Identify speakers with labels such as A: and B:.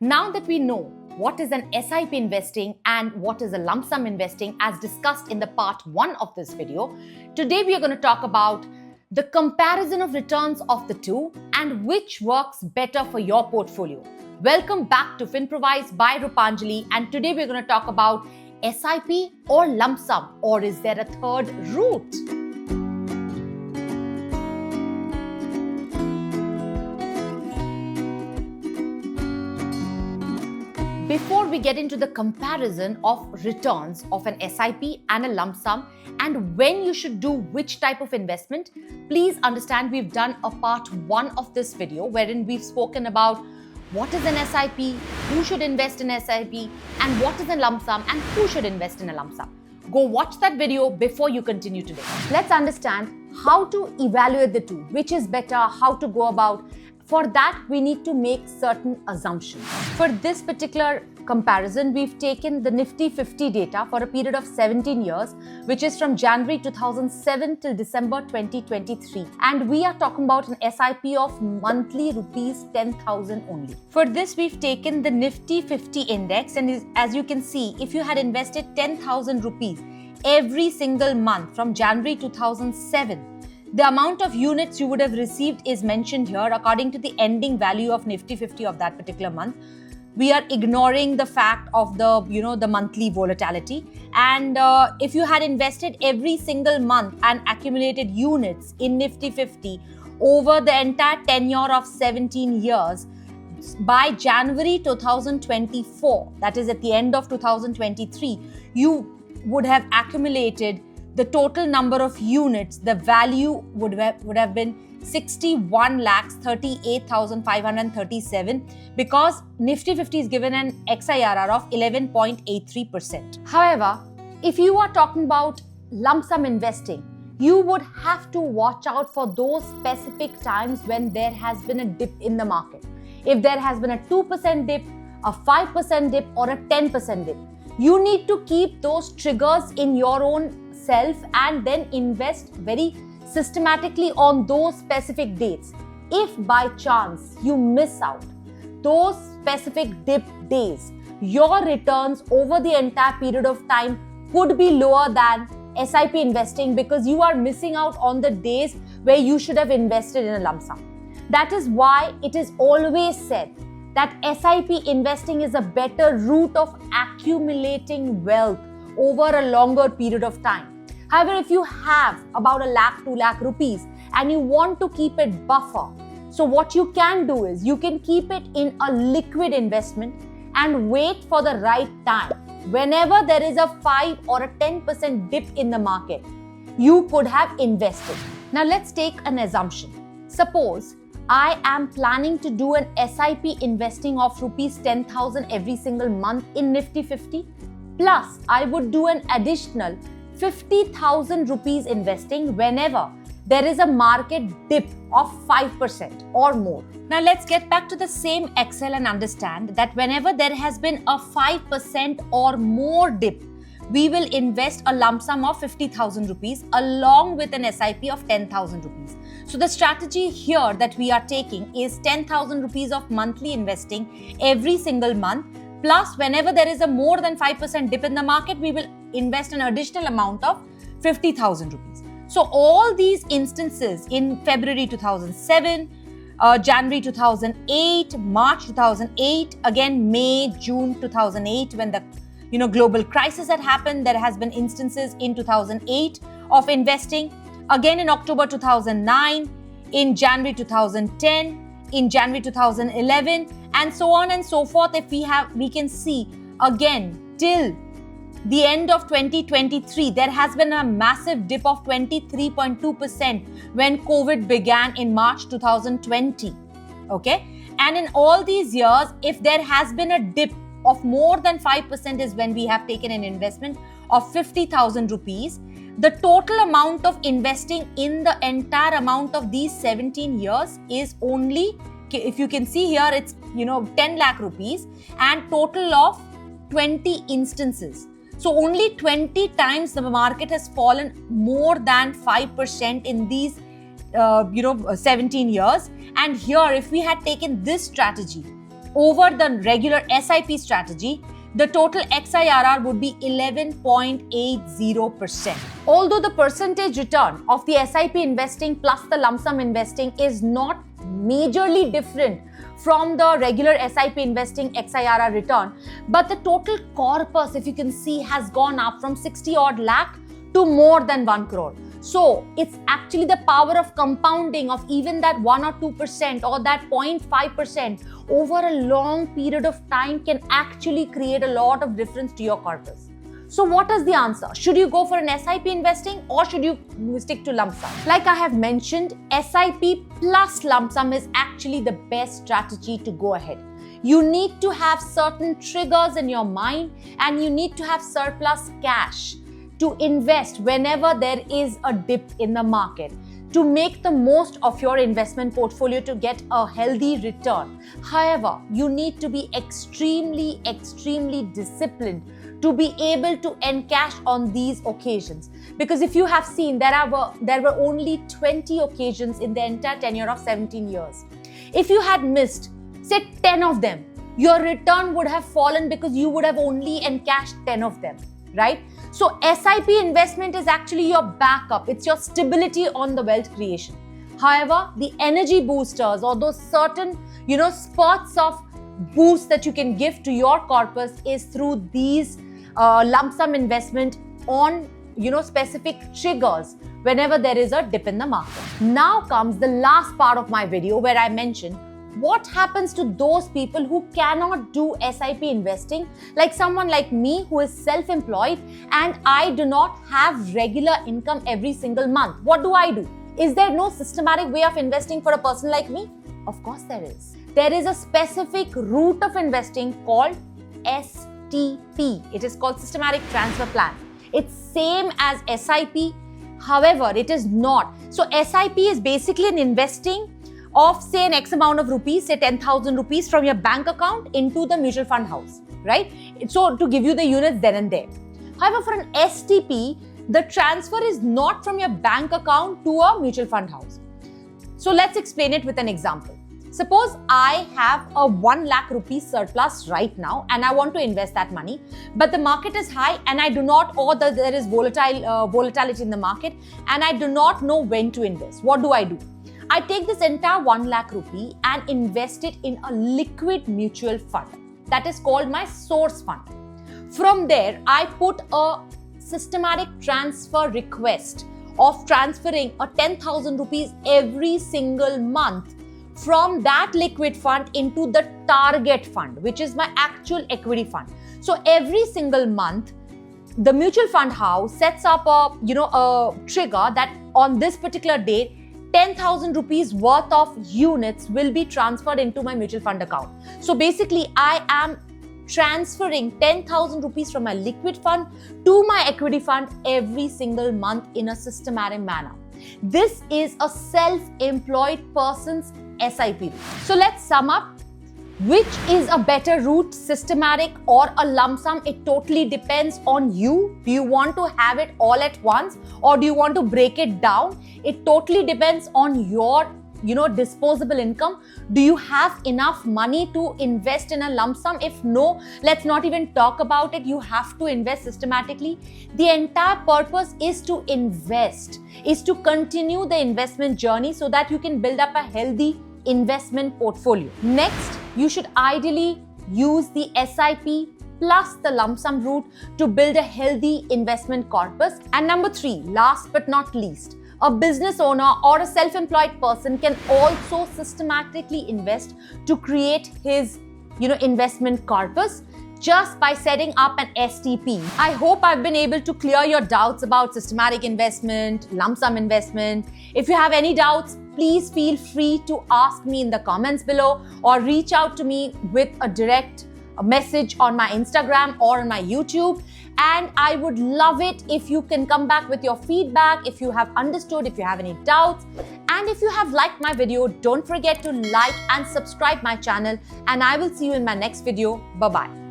A: Now that we know what is an SIP investing and what is a lump sum investing as discussed in the part 1 of this video, today we are going to talk about the comparison of returns of the two and which works better for your portfolio. Welcome back to Finprovise by Rupanjali, and today we're going to talk about SIP or lump sum, or is there a third route? Before we get into the comparison of returns of an SIP and a lump sum and when you should do which type of investment, please understand we've done a part 1 of this video wherein we've spoken about what is an SIP, who should invest in SIP, and what is a lump sum and who should invest in a lump sum. Go watch that video before you continue today. Let's understand how to evaluate the two, which is better, how to go about. For that, we need to make certain assumptions. For this particular comparison, we've taken the NIFTY 50 data for a period of 17 years, which is from January 2007 till December 2023. And we are talking about an SIP of monthly rupees 10,000 only. For this, we've taken the NIFTY 50 index, and as you can see, if you had invested 10,000 rupees every single month from January 2007, the amount of units you would have received is mentioned here according to the ending value of NIFTY 50 of that particular month. We are ignoring the fact of the monthly volatility. And if you had invested every single month and accumulated units in NIFTY 50 over the entire tenure of 17 years, by January 2024, that is at the end of 2023, you would have accumulated the total number of units. The value would have been 61,38,537 because NIFTY 50 is given an XIRR of 11.83%. However, if you are talking about lump sum investing, you would have to watch out for those specific times when there has been a dip in the market. If there has been a 2% dip, a 5% dip, or a 10% dip, you need to keep those triggers in your own self and then invest very systematically on those specific dates. If by chance you miss out those specific dip days, your returns over the entire period of time could be lower than SIP investing because you are missing out on the days where you should have invested in a lump sum. That is why it is always said that SIP investing is a better route of accumulating wealth over a longer period of time. However, if you have about 1 lakh, 2 lakh rupees and you want to keep it buffer, so what you can do is you can keep it in a liquid investment and wait for the right time. Whenever there is a 5 or a 10% dip in the market, you could have invested. Now let's take an assumption. Suppose I am planning to do an SIP investing of rupees 10,000 every single month in NIFTY 50, plus I would do an additional 50,000 rupees investing whenever there is a market dip of 5% or more. Now let's get back to the same Excel and understand that whenever there has been a 5% or more dip, we will invest a lump sum of 50,000 rupees along with an SIP of 10,000 rupees. So the strategy here that we are taking is 10,000 rupees of monthly investing every single month, plus whenever there is a more than 5% dip in the market, we will invest an additional amount of 50,000 rupees. So all these instances in February 2007, January 2008, March 2008, again May, June 2008 when the global crisis had happened, there has been instances in 2008 of investing, again in October 2009, in January 2010, in January 2011, and so on and so forth. If we can see again till the end of 2023, there has been a massive dip of 23.2% when COVID began in March 2020. Okay, and in all these years, if there has been a dip of more than 5% is when we have taken an investment of 50,000 rupees. The total amount of investing in the entire amount of these 17 years is only, if you can see here, it's 10 lakh rupees and total of 20 instances. So only 20 times the market has fallen more than 5% in these 17 years. And here, if we had taken this strategy over the regular SIP strategy, the total XIRR would be 11.80%. Although the percentage return of the SIP investing plus the lump sum investing is not majorly different from the regular SIP investing XIRR return, but the total corpus, if you can see, has gone up from 60 odd lakh to more than 1 crore. So it's actually the power of compounding of even that 1 or 2% or that 0.5% over a long period of time can actually create a lot of difference to your corpus. So what is the answer? Should you go for an SIP investing or should you stick to lump sum? Like I have mentioned, SIP plus lump sum is actually the best strategy to go ahead. You need to have certain triggers in your mind and you need to have surplus cash to invest whenever there is a dip in the market, to make the most of your investment portfolio to get a healthy return. However, you need to be extremely disciplined to be able to encash on these occasions. Because if you have seen, there were only 20 occasions in the entire tenure of 17 years. If you had missed, say 10 of them, your return would have fallen because you would have only encashed 10 of them, right? So SIP investment is actually your backup. It's your stability on the wealth creation. However, the energy boosters or those certain, spurts of boost that you can give to your corpus is through these lump sum investment on, specific triggers whenever there is a dip in the market. Now comes the last part of my video where I mention what happens to those people who cannot do SIP investing, like someone like me who is self-employed and I do not have regular income every single month. What do I do? Is there no systematic way of investing for a person like me? Of course there is. There is a specific route of investing called STP. It is called Systematic Transfer Plan. It's same as SIP. However, it is not. So SIP is basically an investing of say an X amount of rupees, say 10,000 rupees from your bank account into the mutual fund house, right? So to give you the units then and there. However, for an STP, the transfer is not from your bank account to a mutual fund house. So let's explain it with an example. Suppose I have a 1 lakh rupees surplus right now and I want to invest that money, but the market is high and I do not, or there is volatility in the market and I do not know when to invest. What do I do? I take this entire 1 lakh rupee and invest it in a liquid mutual fund that is called my source fund. From there, I put a systematic transfer request of transferring a 10,000 rupees every single month from that liquid fund into the target fund, which is my actual equity fund. So every single month, the mutual fund house sets up a trigger that on this particular date, 10,000 rupees worth of units will be transferred into my mutual fund account. So basically, I am transferring 10,000 rupees from my liquid fund to my equity fund every single month in a systematic manner. This is a self-employed person's SIP route. So let's sum up. Which is a better route, systematic or a lump sum? It totally depends on you. Do you want to have it all at once or do you want to break it down? It totally depends on your disposable income. Do you have enough money to invest in a lump sum? If no, let's not even talk about it. You have to invest systematically. The entire purpose is to invest, is to continue the investment journey so that you can build up a healthy investment portfolio. Next, you should ideally use the SIP plus the lump sum route to build a healthy investment corpus. And number 3, last but not least, a business owner or a self-employed person can also systematically invest to create his, investment corpus just by setting up an STP. I hope I've been able to clear your doubts about systematic investment, lump sum investment. If you have any doubts, please feel free to ask me in the comments below or reach out to me with a direct message on my Instagram or on my YouTube. And I would love it if you can come back with your feedback, if you have understood, if you have any doubts. And if you have liked my video, don't forget to like and subscribe my channel. And I will see you in my next video. Bye-bye.